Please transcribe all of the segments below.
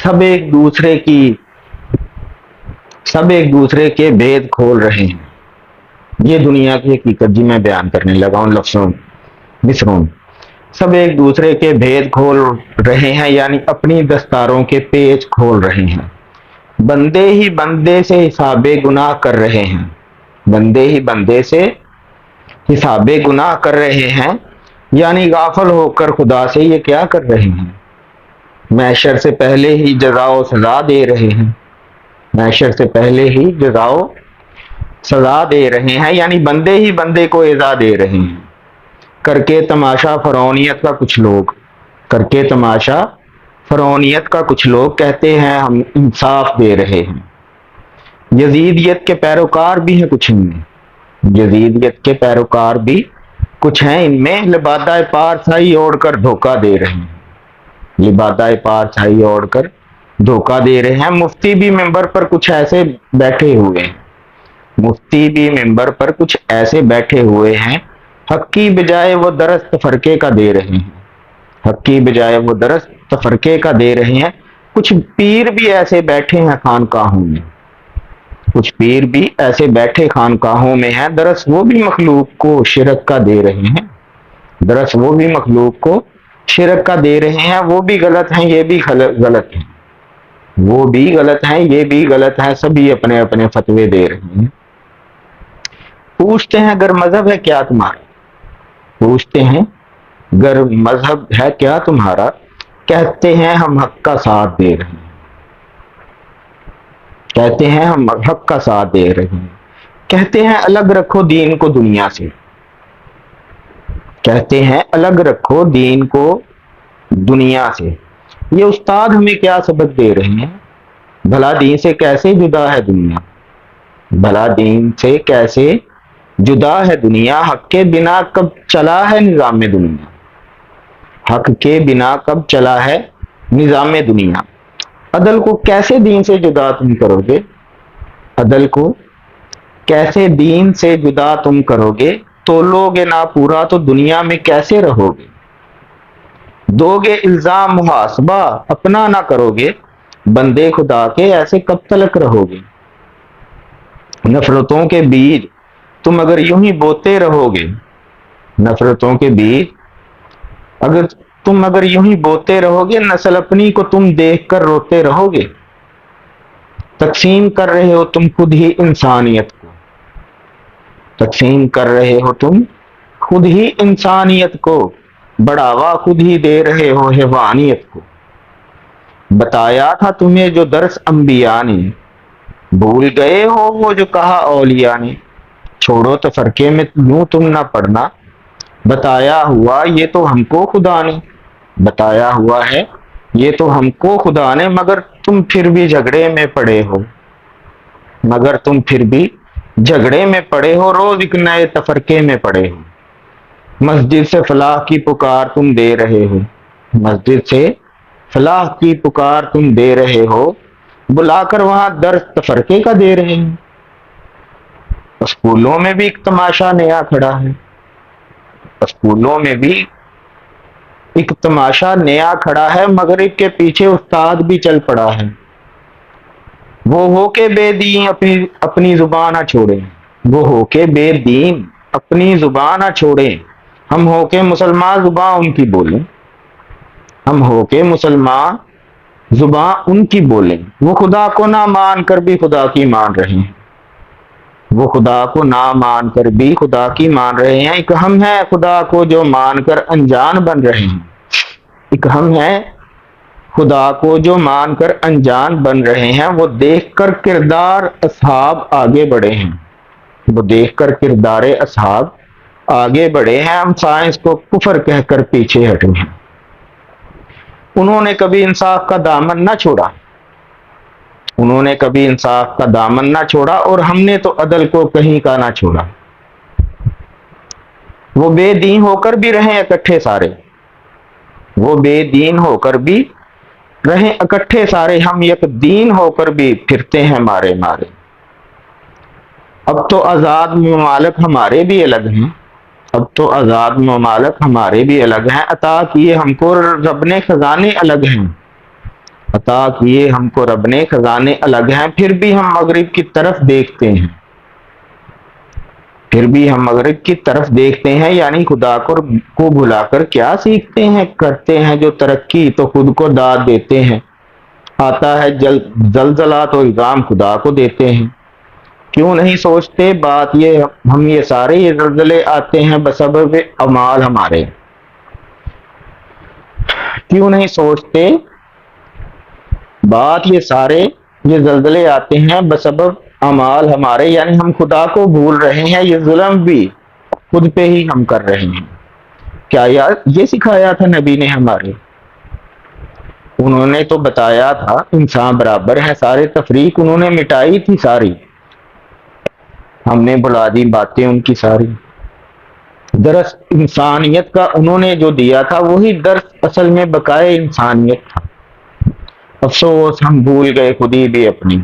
सब एक दूसरे की सब एक दूसरे के भेद खोल रहे हैं। ये दुनिया की हकीकत जी मैं बयान करने लगा हूं लफ्जों मिसरों। सब एक दूसरे के भेद खोल रहे हैं, यानी अपनी दस्तारों के पेच खोल रहे हैं। बंदे ही बंदे से हिसाबे गुनाह कर रहे हैं। बंदे ही बंदे से हिसाबे गुनाह कर रहे हैं, यानी गाफल होकर खुदा से ये क्या कर रहे हैं। मैशर से पहले ही जज़ाओ सजा दे रहे हैं। मैशर से पहले ही जज़ाओ सजा दे रहे हैं, यानी बंदे ही बंदे को इज़ा दे रहे हैं। करके तमाशा फरौनियत का कुछ लोग करके तमाशा फरौनियत का कुछ लोग कहते हैं हम इंसाफ दे रहे हैं। यजीदियत के पैरोकार भी हैं कुछ इनमें। यजीदियत के पैरोकार भी कुछ हैं इनमें। लिबादा पारसाई ओढ़कर धोखा दे रहे हैं। लिबादा पारसाई ओढ़कर धोखा दे रहे हैं। मुफ्ती भी मेंबर पर कुछ ऐसे बैठे हुए हैं। मुफ्ती भी मेंबर पर कुछ ऐसे बैठे हुए हैं। हक की बजाय वो दरस तफरके का दे रहे हैं। हक की बजाय वो दरस तफरके का दे रहे हैं। कुछ पीर भी ऐसे बैठे हैं खानकाहों में। कुछ पीर भी ऐसे बैठे खानकाहों में हैं। दरस वो भी मखलूक को शिरक का दे रहे हैं। दरस वो भी मखलूक को शिरक का दे रहे हैं। वो भी गलत हैं, ये भी गलत हैं। वो भी गलत हैं, ये भी गलत है। सभी अपने अपने फतवे दे रहे हैं। पूछते हैं अगर मजहब है क्या तुम्हारा। पूछते हैं अगर मजहब है क्या तुम्हारा। कहते हैं हम हक का साथ दे रहे हैं। कहते हैं हम हक का साथ दे रहे हैं। कहते हैं अलग रखो दीन को दुनिया से। कहते हैं अलग रखो दीन को दुनिया से। ये उस्ताद हमें क्या सबक दे रहे हैं। भला दीन से कैसे जुदा है दुनिया। भला दीन से कैसे जुदा है दुनिया। हक के बिना कब चला है निजाम दुनिया। हक के बिना कब चला है निजाम दुनिया। अदल को कैसे दीन से जुदा तुम करोगे। अदल को कैसे दीन से जुदा तुम करोगे। तोलोगे ना पूरा तो दुनिया में कैसे रहोगे। दोगे इल्जाम मुहासबा अपना ना करोगे। बंदे खुदा के ऐसे कब तलक रहोगे। नफरतों के बीज तुम अगर यूं ही बोते रहोगे। नफरतों के बीज अगर यूं ही बोते रहोगे। नस्ल अपनी को तुम देखकर रोते रहोगे। तकसीम कर रहे हो तुम खुद ही इंसानियत को। तकसीम कर रहे हो तुम खुद ही इंसानियत को। बढ़ावा खुद ही दे रहे हो हैवानियत को। बताया था तुम्हें जो दर्स अंबिया ने। भूल गए हो वो जो कहा औलिया ने। छोड़ो तो फरके में यूं तुम ना पढ़ना। बताया हुआ ये तो हमको खुदा ने। बताया हुआ है ये तो हमको खुदा ने। मगर तुम फिर भी झगड़े में पड़े हो। मगर तुम फिर भी झगड़े में पड़े हो। रोज एक नए तफरके में पड़े हो। मस्जिद से फलाह की पुकार तुम दे रहे हो। मस्जिद से फलाह की पुकार तुम दे रहे हो। बुलाकर वहां दर्स तफरके का दे रहे हो। स्कूलों में भी एक तमाशा नया खड़ा है। स्कूलों में भी एक तमाशा नया खड़ा है। मगरिब के पीछे उस्ताद भी चल पड़ा है। वो होके बेदीन अपनी जुबान ना छोड़े। वो होके बेदीन अपनी जुबान ना छोड़े। हम होके मुसलमान जुबान उनकी बोलें। हम होके मुसलमान जुबान उनकी बोलें। वो खुदा को ना मान कर भी खुदा की मान रहे हैं। वो खुदा को ना मान कर भी खुदा की मान रहे हैं। एक हम है खुदा को जो मान कर अनजान बन रहे हैं। एक हम है खुदा को जो मान कर अनजान बन रहे हैं। वो देखकर किरदार असहाब आगे बढ़े हैं। वो देखकर किरदार असहाब आगे बढ़े हैं। हम साइंस को कुफर कहकर पीछे हटे हैं। उन्होंने कभी इंसाफ का दामन ना छोड़ा। उन्होंने कभी इंसाफ का दामन ना छोड़ा। और हमने तो अदल को कहीं का ना छोड़ा। वो बेदीन होकर भी रहे इकट्ठे सारे। वो बेदीन होकर भी रहे इकट्ठे सारे। हम एक दीन होकर भी फिरते हैं मारे मारे। अब तो आजाद ममालिक हमारे भी अलग हैं। अब तो आजाद ममालिक हमारे भी अलग हैं। अता किए हमको रब ने खजाने अलग हैं। عطا کیے ہم کو رب نے خزانے الگ ہیں، پھر بھی ہم مغرب کی طرف دیکھتے ہیں، پھر بھی ہم مغرب کی طرف دیکھتے ہیں، یعنی خدا کو بھلا کر کیا سیکھتے ہیں، کرتے ہیں جو ترقی تو خود کو داد دیتے ہیں، آتا ہے زلزلہ تو الزام خدا کو دیتے ہیں، کیوں نہیں سوچتے بات یہ ہم یہ سارے یہ زلزلے آتے ہیں بسبب اعمال ہمارے، کیوں نہیں سوچتے بات یہ سارے یہ زلزلے آتے ہیں بسبب اعمال ہمارے، یعنی ہم خدا کو بھول رہے ہیں، یہ ظلم بھی خود پہ ہی ہم کر رہے ہیں۔ کیا یار یہ سکھایا تھا نبی نے ہمارے، انہوں نے تو بتایا تھا انسان برابر ہے، سارے تفریق انہوں نے مٹائی تھی ساری، ہم نے بلا دی باتیں ان کی ساری، درس انسانیت کا انہوں نے جو دیا تھا وہی درس اصل میں بقائے انسانیت تھا، افسوس ہم بھول گئے خود ہی بھی اپنی،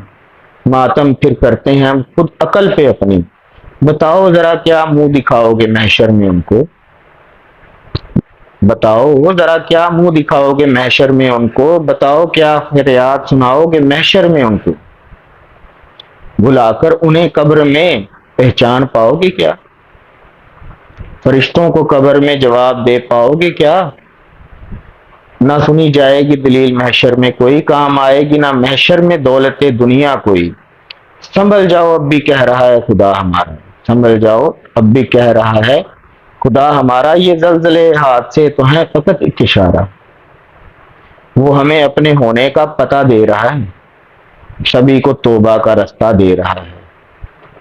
ماتم پھر کرتے ہیں ہم خود عقل پہ اپنی، بتاؤ ذرا کیا منہ دکھاؤ گے محشر میں ان کو، بتاؤ ذرا کیا منہ دکھاؤ گے محشر میں ان کو، بتاؤ کیا فریاد سناؤ گے محشر میں ان کو، بلا کر انہیں قبر میں پہچان پاؤ گے کیا، فرشتوں کو قبر میں جواب دے پاؤ گے کیا، نہ سنی جائے گی دلیل محشر میں کوئی کام آئے گی، نہ محشر میں دولت دنیا کوئی، سنبھل جاؤ اب بھی کہہ رہا ہے خدا ہمارا، سنبھل جاؤ اب بھی کہہ رہا ہے خدا ہمارا، یہ زلزلے ہاتھ سے تو ہیں فقط ایک اشارہ، وہ ہمیں اپنے ہونے کا پتہ دے رہا ہے، سبھی کو توبہ کا رستہ دے رہا ہے،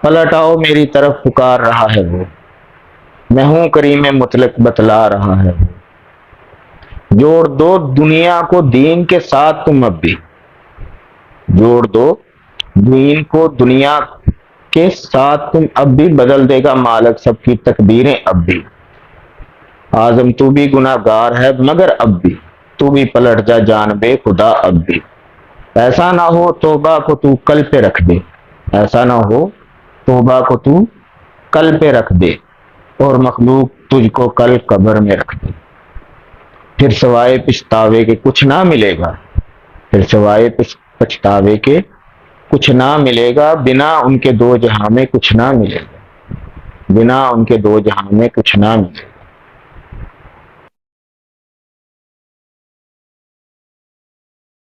پلٹ آؤ میری طرف پکار رہا ہے وہ، میں ہوں کریم مطلق بتلا رہا ہے وہ، جوڑ دو دنیا کو دین کے ساتھ تم اب بھی، جوڑ دو دین کو دنیا کے ساتھ تم اب بھی، بدل دے گا مالک سب کی تقدیریں اب بھی، آزم تو بھی گناہ گار ہے مگر اب بھی، تو بھی پلٹ جا جان بے خدا اب بھی، ایسا نہ ہو توبہ کو تو کل پہ رکھ دے، ایسا نہ ہو توبہ کو تو کل پہ رکھ دے، اور مخلوق تجھ کو کل قبر میں رکھ دے، پھر سوائے پچھتاوے کے کچھ نہ ملے گا، پھر سوائے پچھتاوے کے کچھ نہ ملے گا، بنا ان کے دو جہاں میں کچھ نہ ملے گا، بنا ان کے دو جہاں میں کچھ نہ ملے گا۔